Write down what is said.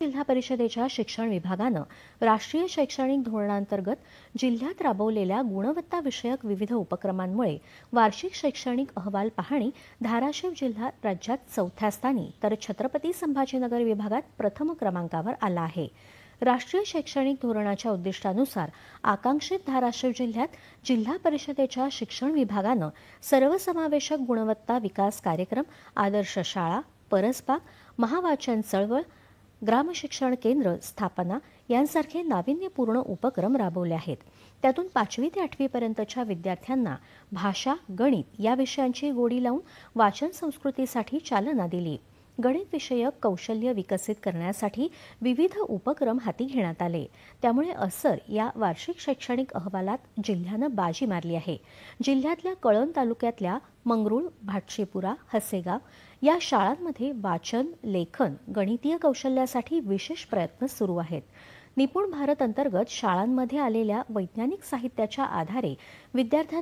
जिल्हा परिषदेच्या शिक्षण विभागानं राष्ट्रीय शैक्षणिक धोरणांतर्गत जिल्ह्यात राबवलेल्या गुणवत्ता विषयक विविध उपक्रमांमुळे वार्षिक शैक्षणिक अहवाल पाहणी धाराशिव जिल्हा राज्यात 4थ्या स्थानी तर छत्रपती संभाजीनगर विभागात प्रथम क्रमांकावर आला आहे। राष्ट्रीय शैक्षणिक धोरणाच्या उद्दिष्टानुसार आकांक्षित धाराशिव जिल्ह्यात जिल्हा परिषदेच्या शिक्षण विभागानं सर्वसमावेशक गुणवत्ता विकास कार्यक्रम, आदर्श शाळा, परसबाग, महावाचन चळवळ, ग्राम शिक्षण केंद्र स्थापना यांसारखे नाविन्यपूर्ण उपक्रम राबवले आहेत। त्यातून 5वी ते 8वी पर्यंतच्या विद्यार्थ्यांना भाषा, गणित या विषयांची गोडी लावून वाचन संस्कृतीसाठी चालना दिली। गणित विषयक कौशल्य विकसित करण्यासाठी विविध उपक्रम हाती घेण्यात आले। त्यामुळे असर या वार्षिक शैक्षणिक अहवालात जिल्ह्यानं बाजी मारली आहे। जिल्ह्यातल्या कळंब तालुक्यातल्या मंगरुळ, भाटशीपुरा, हसेगाव या शाळांमध्ये वाचन, लेखन, गणितीय कौशल्यासाठी विशेष प्रयत्न सुरू आहेत। निपुण भारत अंतर्गत शाळांमध्ये आलेल्या वैज्ञानिक साहित्याच्या आधारे विद्यार्थ्यांना